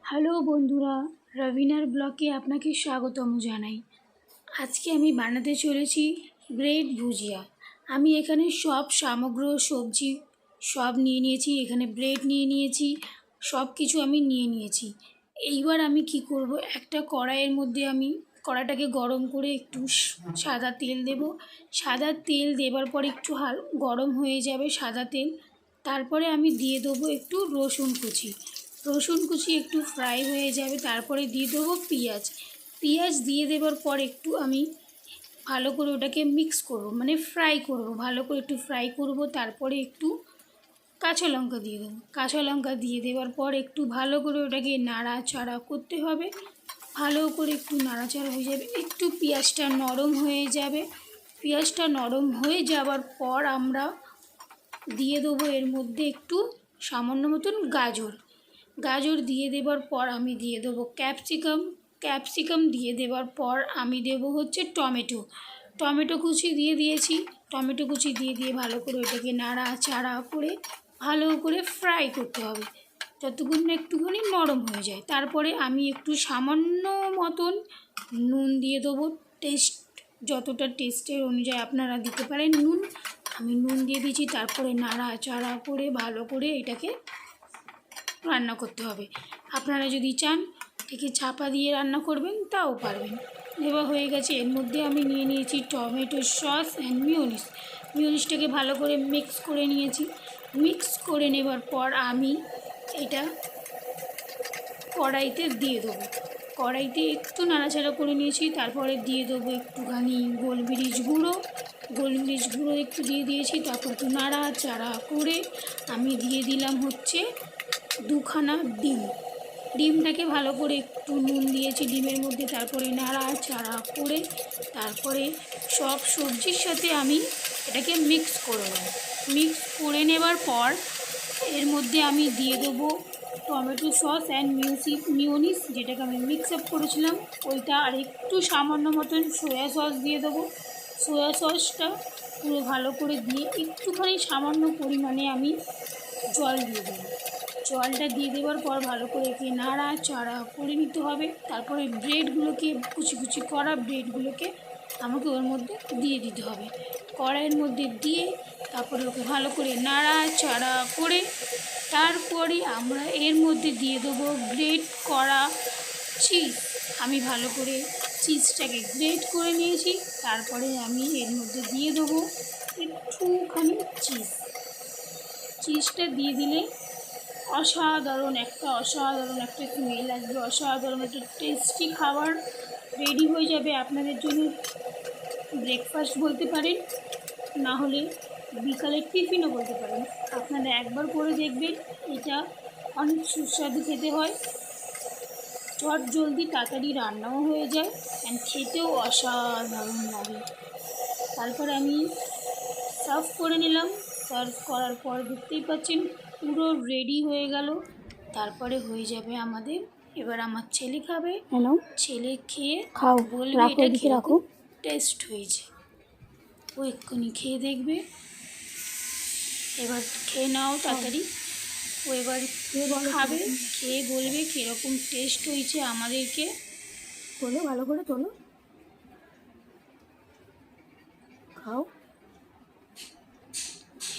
Hello বন্ধুরা, রবিনার ব্লগে আপনাকে স্বাগতম জানাই। আজকে আমি বানাতে চলেছি ব্রেড ভুজিয়া। আমি এখানে সব সামগ্র সবজি সব নিয়ে নিয়েছি, এখানে ব্রেড নিয়ে নিয়েছি, সব কিছু আমি নিয়ে নিয়েছি। এইবার আমি কি করব, একটা কড়াইয়ের মধ্যে আমি কড়াইটাকে গরম করে একটু সাদা তেল দেব। সাদা তেল দেবার পর একটু গরম হয়ে যাবে সাদা তেল, তারপরে আমি দিয়ে দেবো একটু রসুন কুচি। রসুন কুচি একটু ফ্রাই হয়ে যাবে, তারপরে দিয়ে দেবো পেঁয়াজ। পেঁয়াজ দিয়ে দেবার পর একটু আমি ভালো করে ওটাকে মিক্স করব, মানে ফ্রাই করব, ভালো করে একটু ফ্রাই করব। তারপরে একটু কাঁচা লঙ্কা দিয়ে দেবো। কাঁচা লঙ্কা দিয়ে দেওয়ার পর একটু ভালো করে ওটাকে নাড়াচাড়া করতে হবে। ভালো করে একটু নাড়াচাড়া হয়ে যাবে, একটু পেঁয়াজটা নরম হয়ে যাবে। পেঁয়াজটা নরম হয়ে যাওয়ার পর আমরা দিয়ে দেবো এর মধ্যে একটু সামান্য মতন গাজর দিয়ে দেবার পর আমি দিয়ে দেবো ক্যাপসিকাম দিয়ে দেবার পর আমি দেবো হচ্ছে টমেটো কুচি দিয়ে দিয়েছি। টমেটো কুচি দিয়ে ভালো করে ওটাকে নাড়াচাড়া করে ভালো করে ফ্রাই করতে হবে যতক্ষণ না একটুখানি নরম হয়ে যায়। তারপরে আমি একটু সামান্য মতন নুন দিয়ে দেবো, যতটা টেস্টের অনুযায়ী আপনারা দিতে পারেন নুন। আমি নুন দিয়ে দিয়েছি। তারপরে নাড়াচাড়া করে ভালো করে এটাকে রান্না করতে হবে। আপনারা যদি চান একে চাপা দিয়ে রান্না করবেন তাও পারবেন। এবার হয়ে গেছে। এর মধ্যে আমি নিয়ে নিয়েছি টমেটো সস অ্যান্ড মিউনিসটাকে ভালো করে মিক্স করে নিয়েছি। মিক্স করে নেবার পর আমি এটা কড়াইতে দিয়ে দেবো। কড়াইতে একটু নাড়াচাড়া করে নিয়েছি। তারপরে দিয়ে দেবো একটুখানি গোলমরিচ গুঁড়ো একটু দিয়ে দিয়েছি। তারপর একটু নাড়াচাড়া করে আমি দিয়ে দিলাম হচ্ছে দুখানা ডিমটাকে ভালো করে একটু নুন দিয়েছি ডিমের মধ্যে। তারপরে নাড়াচাড়া করে তারপরে সব সবজির সাথে আমি এটাকে মিক্স করে নেবার পর এর মধ্যে আমি দিয়ে দেবো টমেটো সস অ্যান্ড মিউনিস, যেটাকে আমি মিক্স আপ করেছিলাম ওইটা, আর একটু সামান্য মতন সয়া সস দিয়ে দেবো। সয়া সসটা পুরো ভালো করে দিয়ে একটুখানি সামান্য পরিমাণে আমি জল দিয়ে দেবো। জলটা দিয়ে দেওয়ার পর ভালো করে একে নাড়াচাড়া করে নিতে হবে। তারপরে ব্রেডগুলোকে কুচি করা ব্রেডগুলোকে আমাকে ওর মধ্যে দিয়ে দিতে হবে। কড়াইয়ের মধ্যে দিয়ে তারপরে ওকে ভালো করে নাড়াচাড়া করে তারপরে আমরা এর মধ্যে দিয়ে দেবো গ্রেট করা চিজ। আমি ভালো করে চিজটাকে গ্রেট করে নিয়েছি। তারপরে আমি এর মধ্যে দিয়ে দেবো একটুখানি চিজটা দিয়ে দিলে অসাধারণ একটা স্মেল আসবে, অসাধারণ একটা টেস্টি খাবার রেডি হয়ে যাবে। আপনাদের জন্য ব্রেকফাস্ট বলতে পারেন, না হলে বিকালের টিফিনও বলতে পারেন। আপনারা একবার করে দেখবেন, এটা অনেক সুস্বাদু খেতে হয়, চট জলদি তাড়াতাড়ি রান্নাও হয়ে যায়, অ্যান্ড খেতেও অসাধারণ লাগে। তারপর আমি সার্ভ করে নিলাম। সার্ভ করার পর দেখতেই পাচ্ছেন পুরো রেডি হয়ে গেল। তারপরে হয়ে যাবে আমাদের। এবার আমার ছেলে খাবে, ছেলে খেয়ে বলবে এটা কীরকম টেস্ট হয়েছে। ও এক্ষুনি খেয়ে দেখবে। এবার খেয়ে নাও তাড়াতাড়ি। ও এবার খাবে, খেয়ে বলবে কীরকম টেস্ট হয়েছে আমাদেরকে। তোলো ভালো করে তোলো, খাও।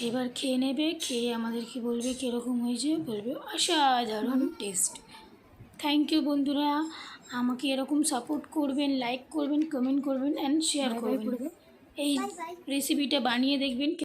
এবার খেয়ে নেবে, খেয়ে আমাদেরকে বলবে কীরকম হয়েছে, বলবে অসাধারণ টেস্ট। থ্যাংক ইউ বন্ধুরা, আমাকে এরকম সাপোর্ট করবেন, লাইক করবেন, কমেন্ট করবেন অ্যান্ড শেয়ার করবেন। এই রেসিপিটা বানিয়ে দেখবেন।